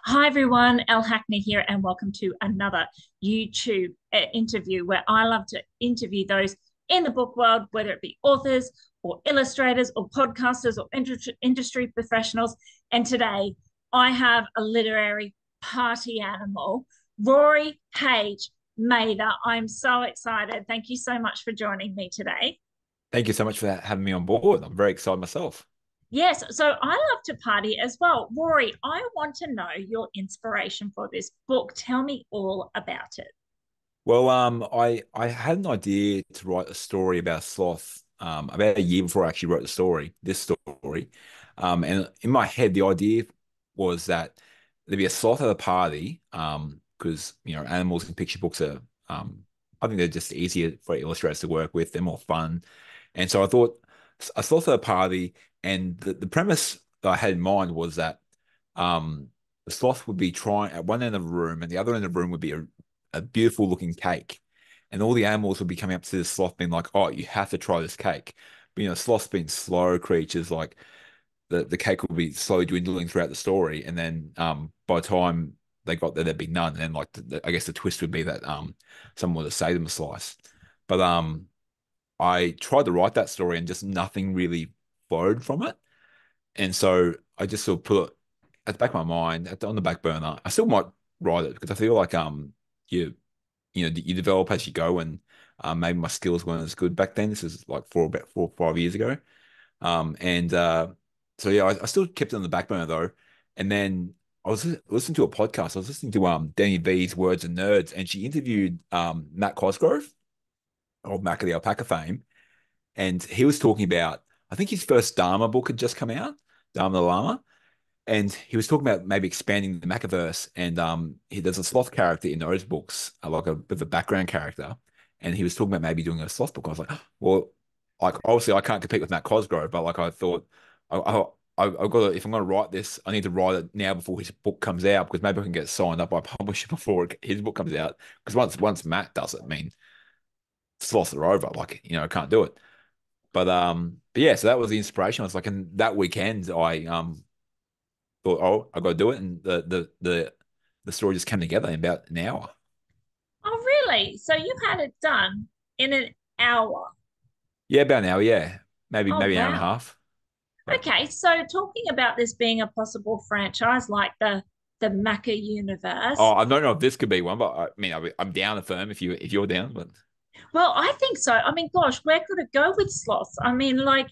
Hi everyone, Elle Hackney here, and welcome to another YouTube interview where I love to interview those in the book world, whether it be authors or illustrators or podcasters or industry professionals. And today I have a literary party animal, Rory H Mather. I'm so excited. Thank you so much for joining me today. Thank you so much for having me on board. I'm very excited myself. Yes, so I love to party as well. Rory, I want to know your inspiration for this book. Tell me all about it. I had an idea to write a story about sloth about a year before I actually wrote this story. And in my head, the idea was that there'd be a sloth at a party, because animals in picture books are I think they're just easier for illustrators to work with. They're more fun, and so I thought a sloth at a party, and the premise that I had in mind was that the sloth would be trying at one end of the room, and the other end of the room would be a beautiful looking cake. And all the animals would be coming up to the sloth being like, oh, you have to try this cake. But sloths being slow creatures, like the cake will be slowly dwindling throughout the story. And then by the time they got there, there'd be none. And then like I guess the twist would be that someone would save them a slice. But I tried to write that story and just nothing really flowed from it. And so I just sort of put it at the back of my mind, on the back burner. I still might write it because I feel like you you develop as you go, and maybe my skills weren't as good back then. This is like about 4 or 5 years ago. And so yeah, I still kept it on the back burner though. And then I was listening to a podcast. I was listening to Danny V's Words and Nerds, and she interviewed Matt Cosgrove of Macca the Alpaca fame, and he was talking about, I think his first Dharma book had just come out, Dharma the Lama, and he was talking about maybe expanding the Macaverse. And there's a sloth character in those books, like a bit of a background character, and he was talking about maybe doing a sloth book. I was like, well, like obviously I can't compete with Matt Cosgrove, but like I thought, I've got to, if I'm going to write this, I need to write it now before his book comes out, because maybe I can get signed up by a publisher before his book comes out. Because once Matt does it, I mean, sloths are over. Like I can't do it. But yeah, so that was the inspiration. I was like, and that weekend I thought, oh, I got to do it, and the story just came together in about an hour. Oh, really? So you had it done in an hour? Yeah, about an hour. Yeah, Oh, maybe an hour and a wow. half. But Okay, so talking about this being a possible franchise like the Macca Universe, I don't know if this could be one, but I mean, I'm down to firm if you're down. But well, I think so. I mean, gosh, where could it go with sloths? I mean, like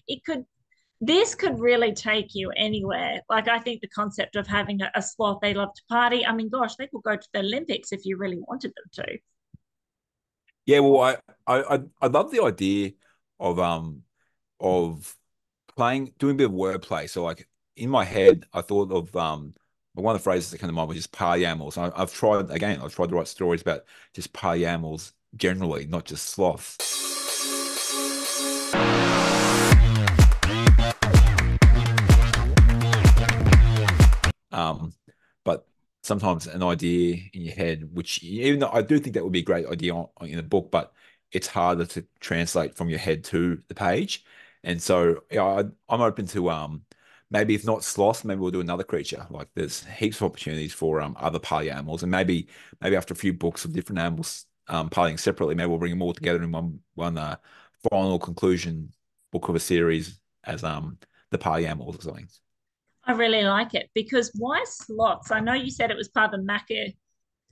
this could really take you anywhere. Like, I think the concept of having a sloth they love to party, I mean, gosh, they could go to the Olympics if you really wanted them to. yeah, well, I love the idea of of doing a bit of wordplay. So like in my head, I thought of one of the phrases that came to mind was just party animals. I've tried to write stories about just party animals generally, not just sloths. Um, but sometimes an idea in your head, which even though I do think that would be a great idea in a book, but it's harder to translate from your head to the page. And so yeah, I'm open to maybe if not sloths, maybe we'll do another creature. Like there's heaps of opportunities for other party animals, and maybe after a few books of different animals partying separately, maybe we'll bring them all together in one final conclusion book of a series as the party animals or something. I really like it because why sloths? I know you said it was part of the Macca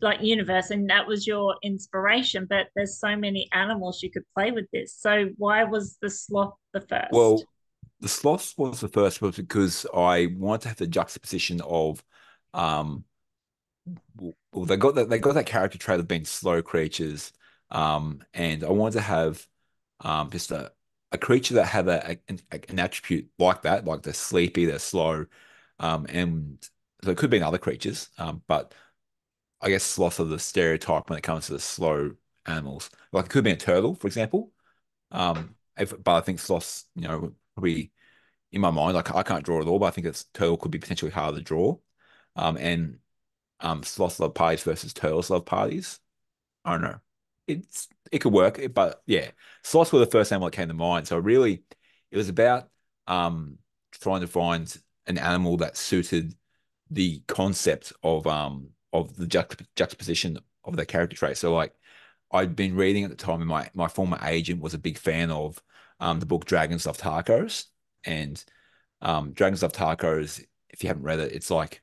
like universe and that was your inspiration, but there's so many animals you could play with this. So why was the sloth the first? Well, the sloths was the first was because I wanted to have the juxtaposition of um well they got that character trait of being slow creatures. And I wanted to have just a creature that had an attribute like that, like they're sleepy, they're slow. And so it could be in other creatures. But I guess sloths are the stereotype when it comes to the slow animals. Like it could be a turtle, for example. But I think sloths, probably in my mind, I can't draw it all, but I think it's turtle could be potentially harder to draw. And Sloths Love Parties versus Turtles Love Parties. I don't know. It could work, but yeah, sloths were the first animal that came to mind. So really, it was about trying to find an animal that suited the concept of the juxtaposition of the character trait. So like I'd been reading at the time, and my former agent was a big fan of the book Dragons Love Tacos. And Dragons Love Tacos, if you haven't read it, it's like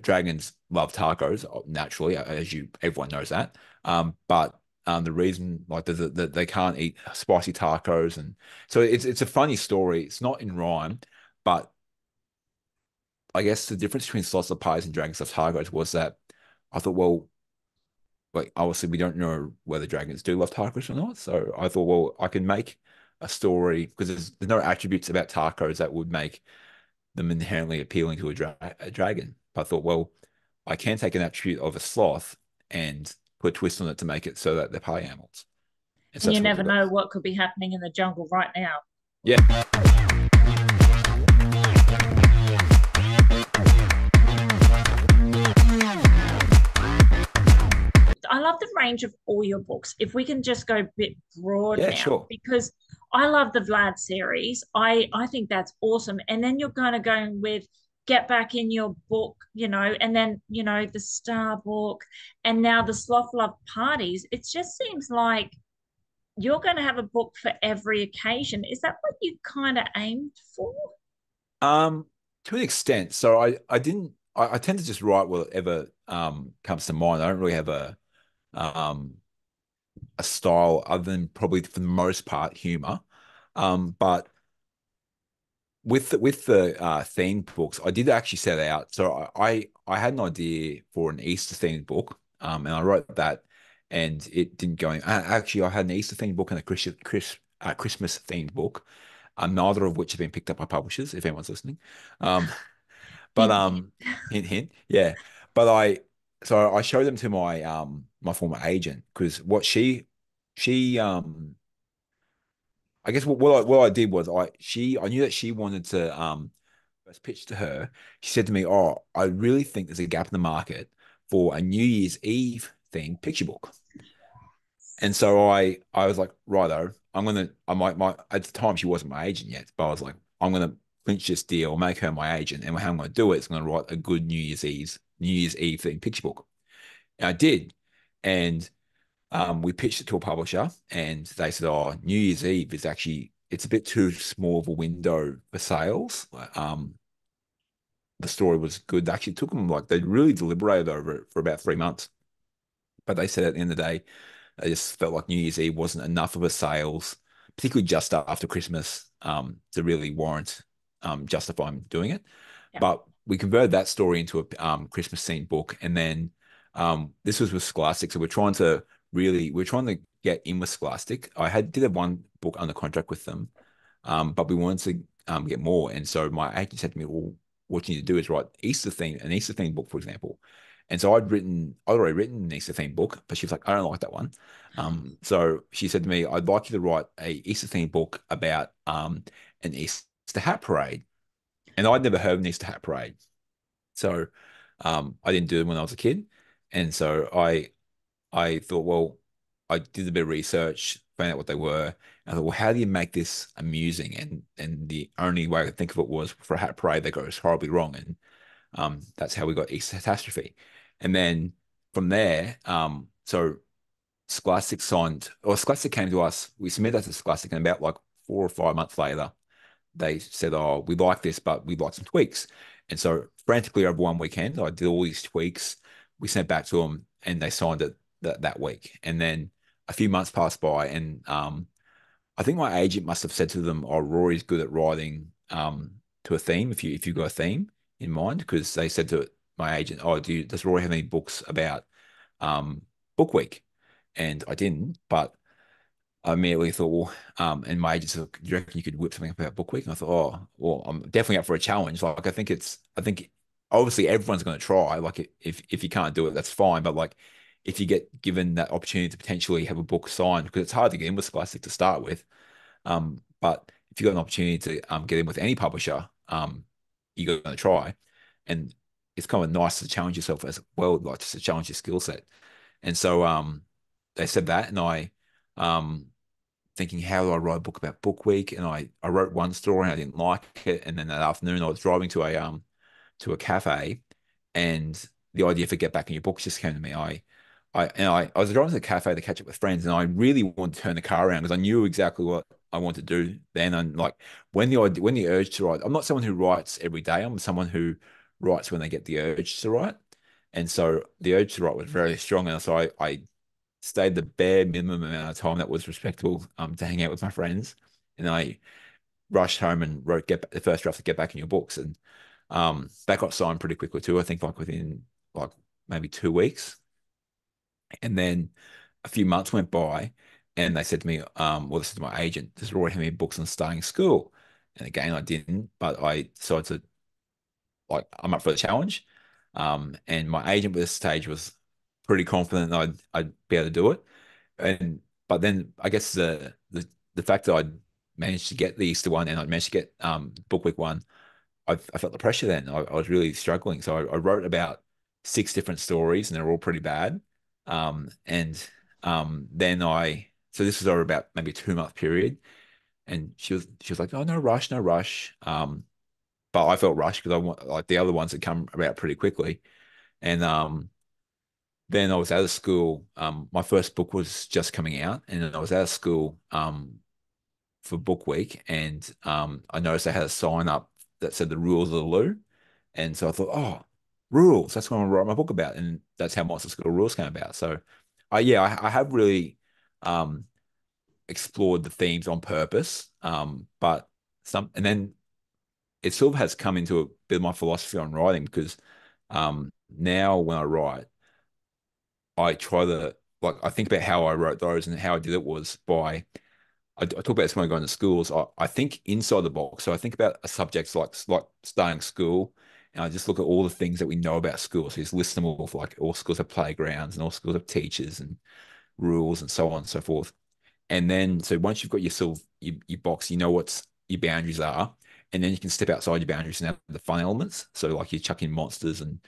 dragons love tacos naturally, as everyone knows that. But the reason like they can't eat spicy tacos, and so it's a funny story. It's not in rhyme, but I guess the difference between Sloths Love Parties and Dragons Love Tacos was that I thought, well, like obviously we don't know whether dragons do love tacos or not. So I thought, well, I can make a story because there's no attributes about tacos that would make them inherently appealing to a dragon. But I thought, well, I can take an attribute of a sloth and put a twist on it to make it so that they're party animals. And so And you that's what we never did. know what could be happening in the jungle right now. Yeah. I love the range of all your books. If we can just go a bit broad Yeah, now, sure. because I love the Vlad series. I think that's awesome. And then you're kind of going with Get Back in Your Book, and then, the Star Book, and now the Sloth Love Parties. It just seems like you're going to have a book for every occasion. Is that what you kind of aimed for? Um, to an extent. So I didn't I tend to just write whatever comes to mind. I don't really have um a style other than probably for the most part humor. But with the themed books, I did actually set out. So I had an idea for an Easter themed book, and I wrote that, and it didn't go in. Actually, I had an Easter themed book and a Christmas themed book, neither of which have been picked up by publishers. If anyone's listening, um, but Hint, hint. hint hint, yeah. But I showed them to my former agent because she I guess what I did was I knew that she wanted to first pitch to her. She said to me, "Oh, I really think there's a gap in the market for a New Year's Eve themed picture book." And so I was like, righto, I might at the time she wasn't my agent yet, but I was like, I'm gonna clinch this deal, make her my agent, and how I'm gonna do it is I'm gonna write a good New Year's Eve themed picture book. And I did, and we pitched it to a publisher, and they said, "Oh, New Year's Eve is actually it's a bit too small of a window for sales." The story was good. They actually took them like they really deliberated over it for about 3 months, but they said at the end of the day, they just felt like New Year's Eve wasn't enough of a sales, particularly just after Christmas, to really warrant justifying doing it. Yeah. But we converted that story into a Christmas themed book, and then this was with Scholastic. So we're trying to get in with Scholastic. Did have one book under contract with them, but we wanted to get more. And so my agent said to me, "Well, what you need to do is write an Easter theme book, for example." And so I'd already written an Easter theme book, but she was like, "I don't like that one." So she said to me, "I'd like you to write a Easter theme book about an Easter hat parade." And I'd never heard of an Easter hat parade. So I didn't do them when I was a kid. And so I thought, well, I did a bit of research, found out what they were. And I thought, well, how do you make this amusing? And the only way I could think of it was for a hat parade that goes horribly wrong. And that's how we got Easter Catastrophe. And then from there, so Scholastic came to us. We submitted that to Scholastic, and about like 4 or 5 months later, they said, "Oh, we like this, but we'd like some tweaks." And so frantically over one weekend, I did all these tweaks. We sent back to them, and they signed it that week. And then a few months passed by, and I think my agent must have said to them, "Oh, Rory's good at writing to a theme. If you've got a theme in mind," because they said to my agent, "Oh, does Rory have any books about book week?" And I didn't, but I immediately thought, well, and my agent said, "Do you reckon you could whip something up about book week?" And I thought, "Oh, well, I'm definitely up for a challenge. Like, I think obviously everyone's going to try. Like, if you can't do it, that's fine. But like, if you get given that opportunity to potentially have a book signed, because it's hard to get in with Scholastic to start with, but if you got an opportunity to get in with any publisher, you're going to try, and it's kind of nice to challenge yourself as well, like just to challenge your skill set." And so they said that, and I um thinking, how do I write a book about book week? And I wrote one story and I didn't like it. And then that afternoon I was driving to a cafe, and the idea for Get Back in Your Books just came to me. I was driving to the cafe to catch up with friends, and I really wanted to turn the car around because I knew exactly what I wanted to do then. And like when the urge to write, I'm not someone who writes every day. I'm someone who writes when they get the urge to write. And so the urge to write was very strong, and so I stayed the bare minimum amount of time that was respectable to hang out with my friends, and I rushed home and wrote the first draft to Get Back in Your Books, and that got signed pretty quickly too. I think like within like maybe 2 weeks, and then a few months went by, and they said to me, well, this is my agent. Does Rory have any books on starting school? And again, I didn't, but I decided to like I'm up for the challenge. And my agent at this stage was pretty confident that I'd be able to do it. And but then I guess the fact that I'd managed to get the Easter one and I'd managed to get Book Week one, I felt the pressure then. I was really struggling. So I wrote about 6 different stories and they're all pretty bad. And then so this was over about maybe a 2 month period. And she was like, oh, no rush, no rush. But I felt rushed because I want like the other ones had come about pretty quickly. And then I was out of school. My first book was just coming out, and then I was out of school for Book Week, and I noticed they had a sign up that said the rules of the loo, and so I thought, oh, rules. That's what I'm gonna write my book about, and that's how Monster School Rules came about. So, I have really um, explored the themes on purpose, but and then it sort of has come into a bit of my philosophy on writing because now when I write, I try to like I think about how I wrote those and how I did it was by I talk about this when I go into schools. I think inside the box. So I think about a subject like starting school, and I just look at all the things that we know about schools. So just list them all for like all schools have playgrounds and all schools have teachers and rules and so on and so forth. And then so once you've got your sort of your box, you know what's your boundaries are, and then you can step outside your boundaries and have the fun elements. So like you chuck in monsters and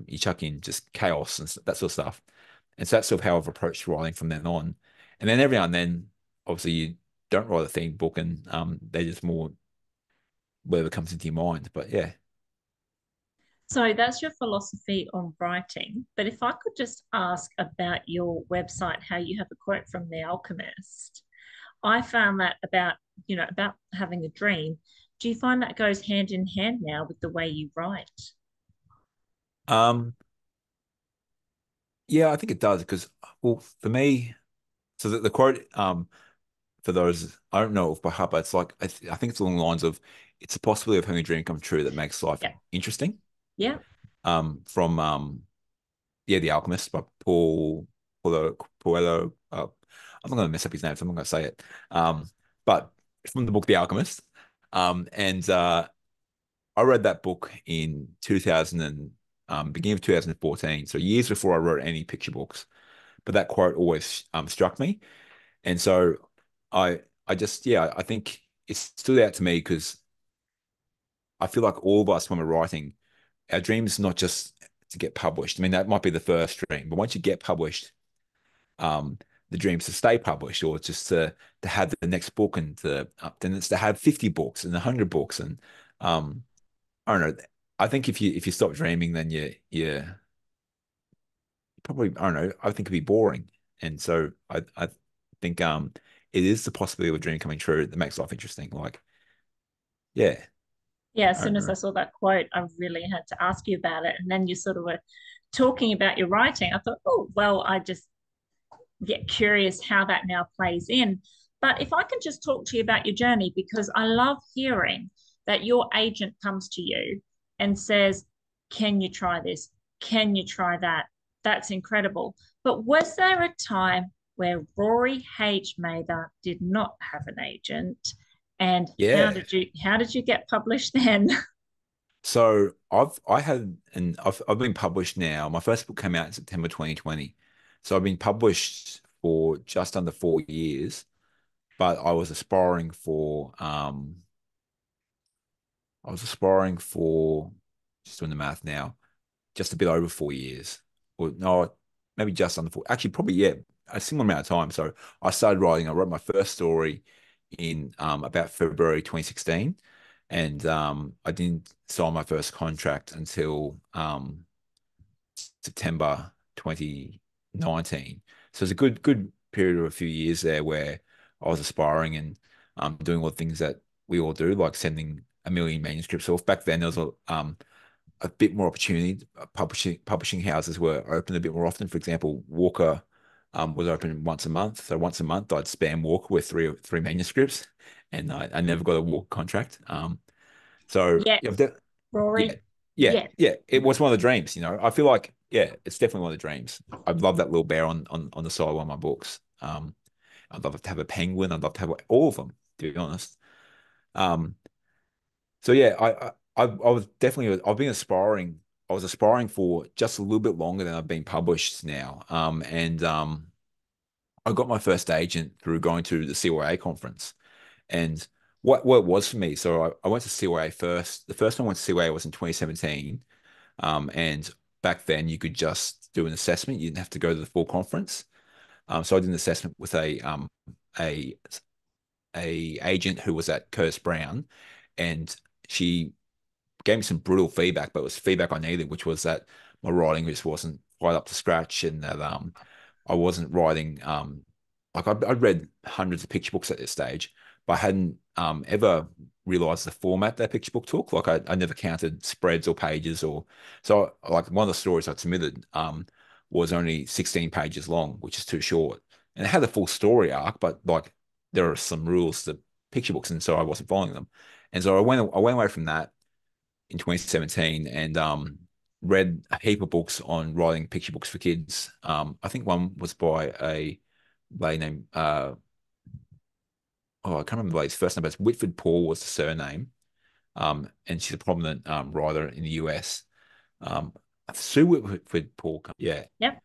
you chuck in just chaos and that sort of stuff. And so that's sort of how I've approached writing from then on. And then every now and then, obviously, you don't write a theme book, and they're just more whatever comes into your mind. But yeah, So that's your philosophy on writing. But if I could just ask about your website, how you have a quote from The Alchemist, I found that about having a dream. Do you find that goes hand in hand now with the way you write? um, yeah, I think it does because, well, for me, so the quote, for those I don't know if by heart, but it's like I think it's along the lines of, "It's a possibility of having a dream come true that makes life Yeah. interesting." Yeah. From yeah, The Alchemist by Paulo. I'm not going to mess up his name, so I'm not going to say it. But from the book The Alchemist. And I read that book in 2000 and beginning of 2014, so years before I wrote any picture books. But that quote always struck me, and so I just yeah, I think it stood out to me because I feel like all of us when we're writing, our dream is not just to get published. I mean, that might be the first dream, but once you get published, um, the dreams to stay published or just to have the next book and then it's to have 50 books and 100 books and I don't know. I think if you stop dreaming, then you probably I don't know. I think it'd be boring, and so I think it is the possibility of a dream coming true that makes life interesting. Like yeah, Yeah, as I soon don't as I know. saw that quote, I really had to ask you about it. And then you sort of were talking about your writing. I thought, oh, well, I just get curious how that now plays in. But if I can just talk to you about your journey, because I love hearing that your agent comes to you and says, can you try this? Can you try that? That's incredible. But was there a time where Rory H Mather did not have an agent? And Yeah. how did you get published then? So I've been published now. My first book came out in September 2020. So I've been published for just under 4 years, but I was aspiring for just doing the math now, just a bit over 4 years. Or no, maybe just under four. Actually, probably yeah, a similar amount of time. So I started writing. I wrote my first story in about February 2016. and I didn't sign my first contract until September 2019. So it's a good period of a few years there where I was aspiring and doing all the things that we all do, like sending a million manuscripts off. Back then, there was a bit more opportunity. Publishing houses were open a bit more often. For example, Walker was open once a month. So once a month, I'd spam Walker with three manuscripts, and I never got a Walker contract. So Yeah, yeah, yeah, Rory. yeah, Yeah. yeah. It was one of the dreams. I feel like yeah, it's definitely one of the dreams. I'd love that little bear on the side of one of my books. I'd love to have a penguin. I'd love to have all of them, to be honest. Um, so yeah, I was definitely I've been aspiring. I was aspiring for just a little bit longer than I've been published now. And I got my first agent through going to the CYA conference. And what it was for me, so I went to CYA first. The first time I went to CYA was in 2017. And back then you could just do an assessment. You didn't have to go to the full conference. So I did an assessment with a a agent who was at Curtis Brown, and she gave me some brutal feedback, but it was feedback I needed, which was that my writing just wasn't quite up to scratch, and that I wasn't writing like I'd read hundreds of picture books at this stage, but I hadn't ever realized the format that picture book took. Like I never counted spreads or pages, or so like one of the stories I submitted was only 16 pages long, which is too short. And it had a full story arc, but like there are some rules to picture books, and so I wasn't following them. And so I went away from that in 2017 and read a heap of books on writing picture books for kids. I think one was by a lady named oh, I can't remember the lady's first name, but it's Whitford Paul was the surname. And she's a prominent writer in the US. Um, Sue Whitford Paul, yeah. Yep.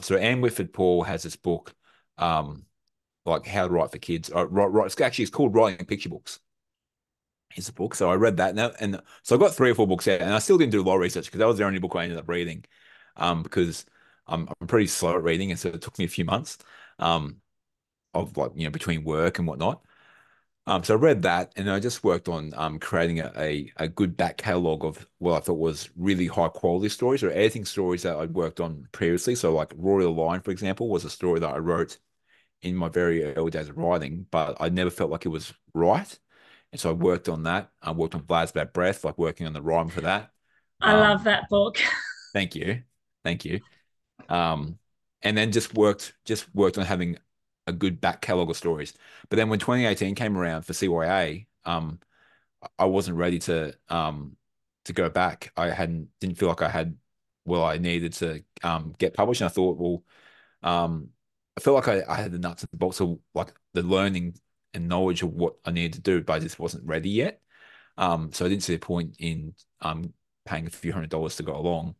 So Anne Whitford Paul has this book, like How to Write for Kids. It's called Writing Picture Books. Is a book. So I read that now, and so I got 3 or 4 books out, and I still didn't do a lot of research because that was the only book I ended up reading. Because I'm pretty slow at reading, and so it took me a few months, of like between work and whatnot. So I read that, and I just worked on creating a good back catalogue of what I thought was really high quality stories or editing stories that I'd worked on previously. So like Rory the Lion, for example, was a story that I wrote in my very early days of writing, but I never felt like it was right. And so I worked on that. I worked on Vlad's Bad Breath, like working on the rhyme for that. I love Um, that book. thank you. Thank you. Um, and then just worked on having a good back catalog of stories. But then when 2018 came around for CYA, I wasn't ready to go back. Didn't feel like I had what I needed to get published. And I thought, well, I felt like I had the nuts and bolts of like the learning and knowledge of what I needed to do, but I just wasn't ready yet. So I didn't see a point in paying a few $100s to go along,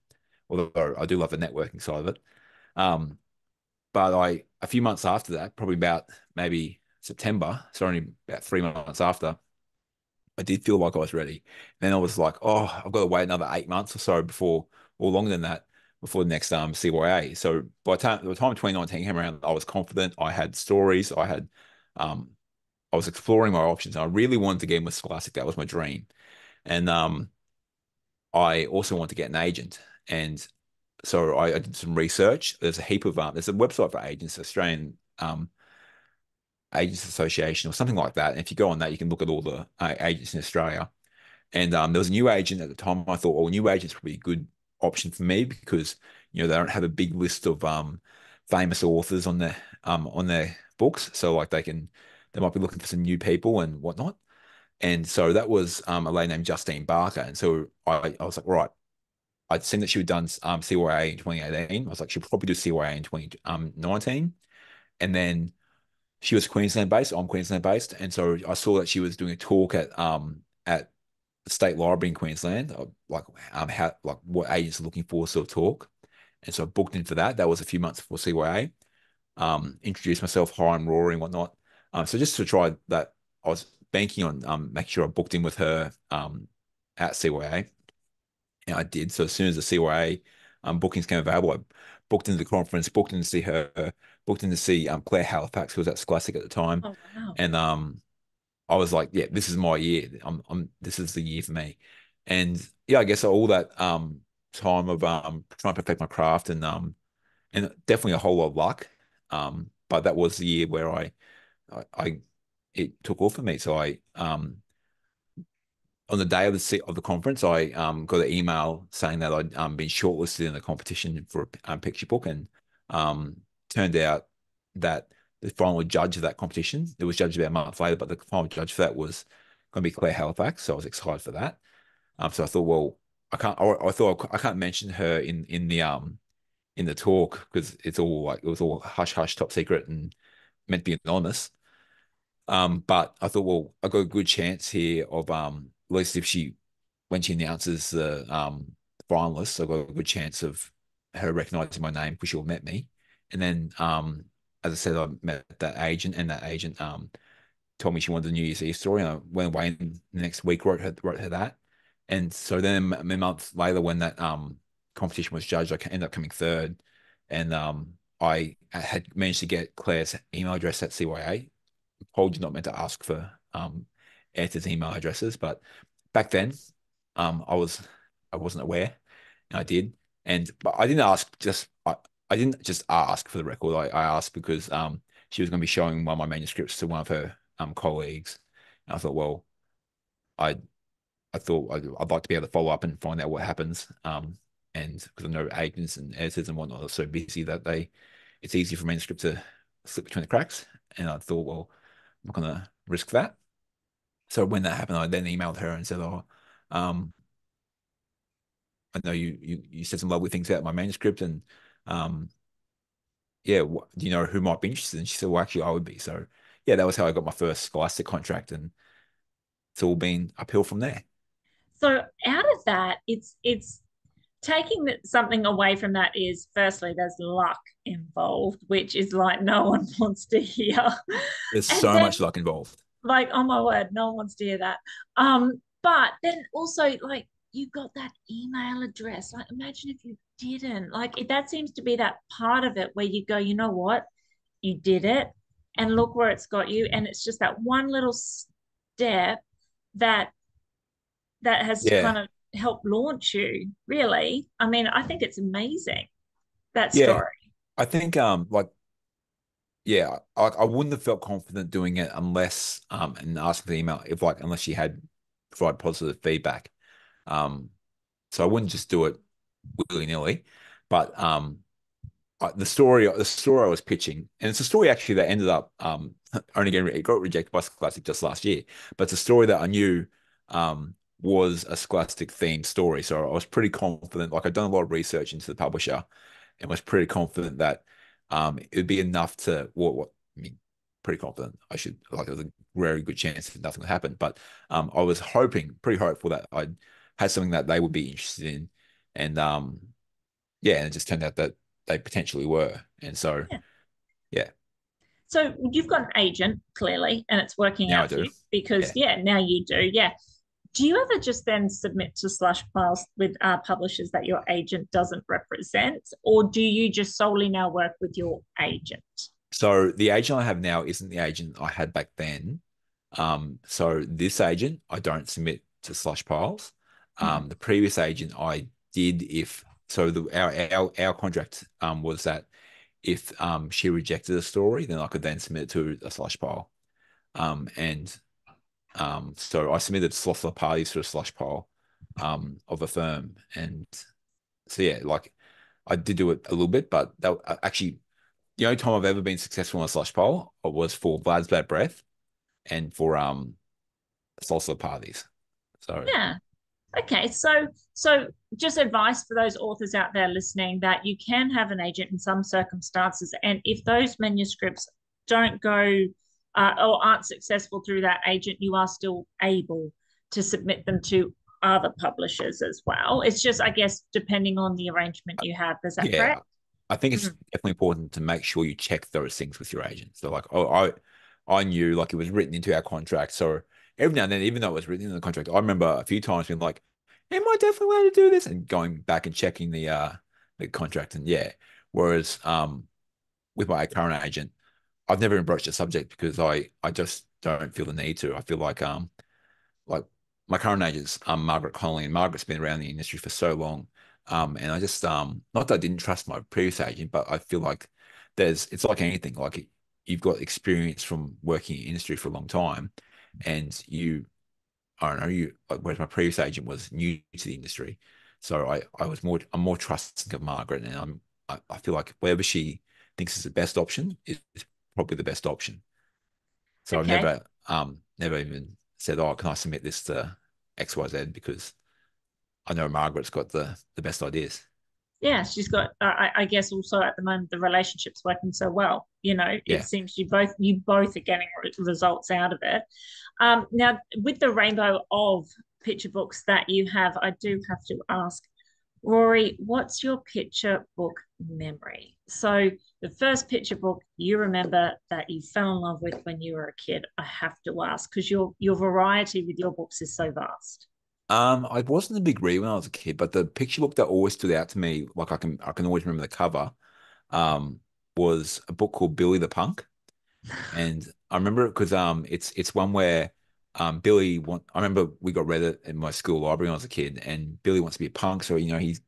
although I do love the networking side of it. Um, but a few months after that, probably about maybe September, so only about 3 months after, I did feel like I was ready. Then I was like, oh, I've got to wait another 8 months or so before, or longer than that, before the next CYA. So by the time 2019 came around, I was confident. I had stories. Um, I was exploring my options. I really wanted to get in with Scholastic. That was my dream. And I also wanted to get an agent. And so I did some research. There's a website for agents, Australian Agents Association or something like that. And if you go on that, you can look at all the agents in Australia. And there was a new agent at the time. I thought, well, new agents would be a good option for me because they don't have a big list of famous authors on their books, so like they might be looking for some new people and whatnot. And so that was a lady named Justine Barker. And so I was like, right, I'd seen that she had done CYA in 2018. I was like, she'll probably do CYA in 2019. And then she was Queensland based. I'm Queensland based. And so I saw that she was doing a talk at the State Library in Queensland, like how like what agents are looking for sort of talk. And so I booked in for that. That was a few months before CYA. Introduced myself, hi, I'm Rory and whatnot. So just to try that, I was banking on making sure I booked in with her at CYA. And I did. So as soon as the CYA bookings came available, I booked into the conference, booked in to see her, booked in to see Claire Halifax, who was at Scholastic at the time. Oh, wow. And I was like, yeah, this is my year. This is the year for me. And yeah, I guess all that time of trying to perfect my craft and definitely a whole lot of luck. But that was the year where I it took off for me. So I on the day of the conference, I got an email saying that I'd been shortlisted in a competition for a picture book, and um, turned out that the final judge of that competition, it was judged about a month later, but the final judge for that was going to be Claire Halifax, so I was excited for that. So I thought, well, I thought I can't mention her in the talk because it's all like it was all hush hush, top secret, and meant to be anonymous. But I thought, well, I got a good chance here of at least if she when she announces the finalists, I got a good chance of her recognizing my name because she'll met me. And then as I said, I met that agent and that agent told me she wanted a New Year's Eve story, and I went away and the next week wrote her that. And so then a month later when that competition was judged, I ended up coming third. And I had managed to get Claire's email address at CYA. Told you not meant to ask for editors' email addresses, but back then, I wasn't aware, and I did, and but I didn't ask I didn't just ask for the record. I asked because she was going to be showing one of my manuscripts to one of her colleagues, and I thought, well, I I thought I'd like to be able to follow up and find out what happens, and because I know agents and editors and whatnot are so busy that it's easy for manuscript to slip between the cracks, and I thought, well, I'm not going to risk that. So when that happened, I then emailed her and said, "Oh, um, I know you said some lovely things about my manuscript, and um, yeah, do you know who might be interested?" And she said, "Well, actually, I would be." So yeah, that was how I got my first Scholastic contract, and it's all been uphill from there. So out of that, it's taking something away from that is firstly there's luck involved, which is like no one wants to hear, There's and so then much luck involved. like oh my word, no one wants to hear that. But then also like you got that email address. Like imagine if you didn't. Like that seems to be that part of it where you go, you know what, you did it, and look where it's got you, and it's just that one little step that has kind Yeah, of helped launch you, really. I mean, I think it's amazing, that yeah. story. I think like yeah, I wouldn't have felt confident doing it unless and asking the email if like unless she had provided positive feedback. Um, so I wouldn't just do it willy-nilly. But the story I was pitching, and it's a story actually that ended up only getting it got rejected by Scholastic just last year. But it's a story that I knew was a Scholastic themed story. So I was pretty confident. Like I'd done a lot of research into the publisher and was pretty confident that it would be enough to what I mean, pretty confident. I should like there was a very good chance that nothing would happen. But I was pretty hopeful that I'd had something that they would be interested in. And yeah, and it just turned out that they potentially were. And so, Yeah. yeah, So you've got an agent, clearly, and it's working now I out for do. you because, Yeah. yeah, now you do. Yeah. Do you ever just then submit to slush piles with publishers that your agent doesn't represent, or do you just solely now work with your agent? So the agent I have now isn't the agent I had back then. So this agent I don't submit to slush piles. Mhm. The previous agent I did if so our contract was that if she rejected a story, then I could then submit it to a slush pile. And so I submitted Sloths Love Parties to a slush pile of a firm, and so yeah, like I did do it a little bit, but that actually the only time I've ever been successful on a slush pile was for Vlad's Bad Breath and for Sloths Love Parties. So Yeah. Okay, so just advice for those authors out there listening that you can have an agent in some circumstances, and if those manuscripts don't go or aren't successful through that agent, you are still able to submit them to other publishers as well. It's just, I guess, depending on the arrangement you have. Is that yeah, correct? I think it's Mhm. definitely important to make sure you check those things with your agent. So like, oh, I knew like it was written into our contract. So every now and then, even though it was written in the contract, I remember a few times being like, "Am I definitely allowed to do this?" And going back and checking the contract. And yeah, whereas with my current agent, I've never even broached the subject because I just don't feel the need to. I feel like my current age is Margaret Connolly, and Margaret's been around the industry for so long. And I just not that I didn't trust my previous agent, but I feel like it's like anything, like you've got experience from working in industry for a long time, and I don't know, whereas my previous agent was new to the industry. So I'm more trusting of Margaret, and I feel like whatever she thinks is the best option is probably the best option. So I've Okay. never even said, oh, can I submit this to XYZ, because I know Margaret's got the best ideas. Yeah, she's got. I guess also at the moment the relationship's working so well. You know, it Yeah. seems you both are getting results out of it. Now, with the rainbow of picture books that you have, I do have to ask, Rory, what's your picture book memory? So the first picture book you remember that you fell in love with when you were a kid, I have to ask because your variety with your books is so vast. I wasn't a big reader when I was a kid, but the picture book that always stood out to me, like I can always remember the cover, um, was a book called Billy the Punk. And I remember it because it's one where I remember we got read it in my school library when I was a kid, and Billy wants to be a punk, so he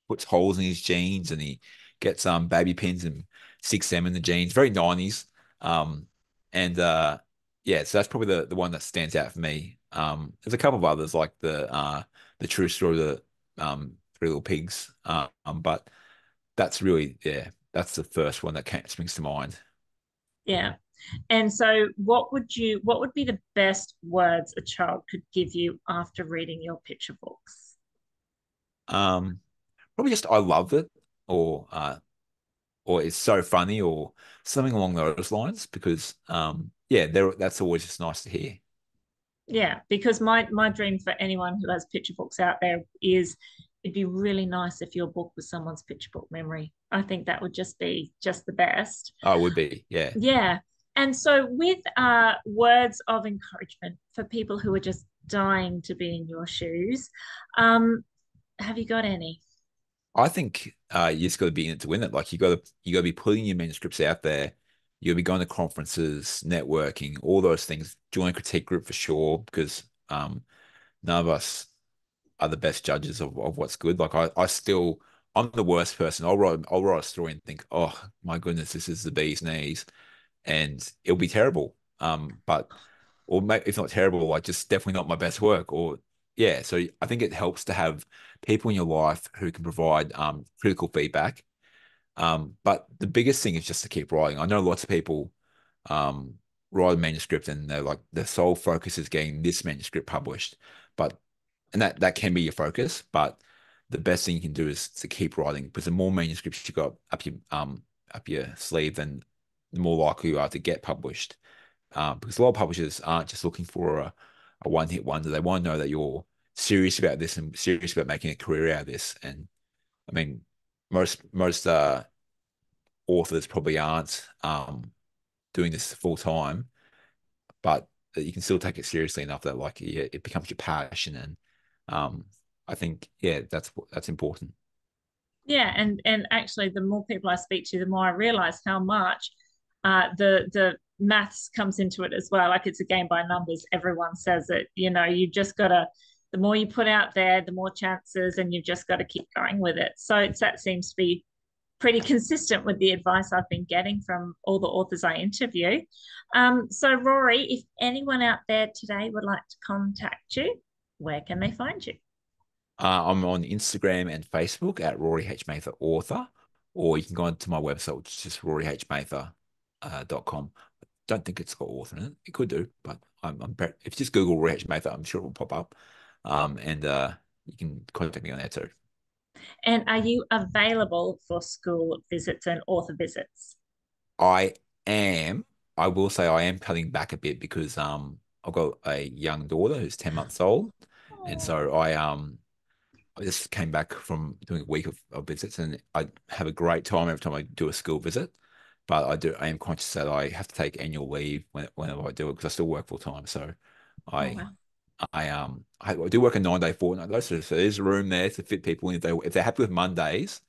puts holes in his jeans and he gets baby pins and sticks them in the jeans, very 90s. And Yeah, so that's probably the one that stands out for me. There's a couple of others like the true story of the Three Little Pigs. But that's really, yeah, that's the first one that springs to mind. Yeah. And so what would be the best words a child could give you after reading your picture books? Um, Probably just I love it, or it's so funny, or something along those lines. Because yeah, that's always just nice to hear. Yeah, because my dream for anyone who has picture books out there is it'd be really nice if your book was someone's picture book memory. I think that would just be just the best. Oh, it would be, yeah. Yeah. And so with words of encouragement for people who are just dying to be in your shoes, um, have you got any? I think you just got to be in it to win it. Like you got to be putting your manuscripts out there. You got to be going to conferences, networking, all those things. Join a critique group for sure, because none of us are the best judges of what's good. Like I'm the worst person. I'll write a story and think, oh my goodness, this is the bee's knees, and it'll be terrible. But or maybe if not terrible, like just definitely not my best work. Or yeah, so I think it helps to have people in your life who can provide critical feedback. But the biggest thing is just to keep writing. I know lots of people um write a manuscript and they're like their sole focus is getting this manuscript published. But and that can be your focus, but the best thing you can do is to keep writing, because the more manuscripts you got up your sleeve, then the more likely you are to get published. Because a lot of publishers aren't just looking for a one-hit wonder. They want to know that you're serious about this and serious about making a career out of this. And I mean, most authors probably aren't doing this full time, but you can still take it seriously enough that like yeah, it becomes your passion. And um, I think yeah, that's important. Yeah, and actually, the more people I speak to, the more I realize how much the maths comes into it as well. Like it's a game by numbers. Everyone says it. You know, you've just got to. The more you put out there, the more chances, and you've just got to keep going with it. So that seems to be pretty consistent with the advice I've been getting from all the authors I interview. So, Rory, if anyone out there today would like to contact you, where can they find you? I'm on Instagram and Facebook at Rory H Mather author, or you can go onto my website, which is just roryhmather.com. Don't think it's got author in it. It could do, but if you just Google Rory H Mather, I'm sure it will pop up. And You can contact me on there too. And are you available for school visits and author visits? I am. I will say I am cutting back a bit because I've got a young daughter who's 10 months old, and so I just came back from doing a week of visits, and I have a great time every time I do a school visit. But I am conscious that I have to take annual leave whenever I do it, because I still work full time. So Oh, I wow. I do work a 9-day fortnight though, so there's room there to fit people in. If they're happy with Mondays,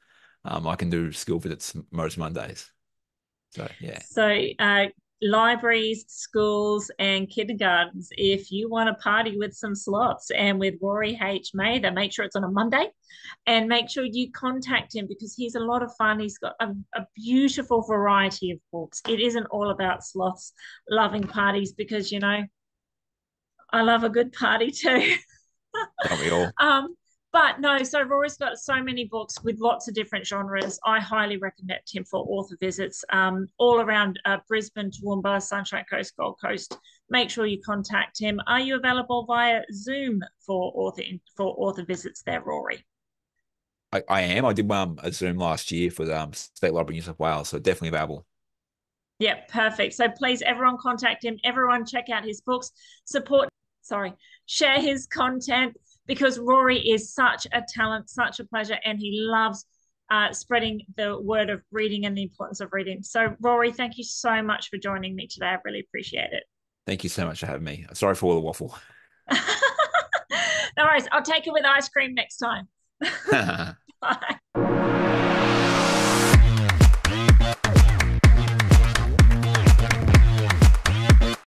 I can do school visits most Mondays. So yeah. So, libraries, schools, and kindergartens. If you want to party with some sloths and with Rory H Mather, make sure it's on a Monday, and make sure you contact him because he's a lot of fun. He's got a beautiful variety of books. It isn't all about sloths loving parties because, you know, I love a good party too. Don't we all? But no, so Rory's got so many books with lots of different genres. I highly recommend him for author visits all around Brisbane, Toowoomba, Sunshine Coast, Gold Coast. Make sure you contact him. Are you available via Zoom for author visits there, Rory? I am. I did a Zoom last year for the State Library New South Wales, so definitely available. Yeah, perfect. So please, everyone contact him. Everyone check out his books. Share his content because Rory is such a talent, such a pleasure, and he loves spreading the word of reading and the importance of reading. So, Rory, thank you so much for joining me today. I really appreciate it. Thank you so much for having me. Sorry for all the waffle. No worries. I'll take it with ice cream next time. Bye.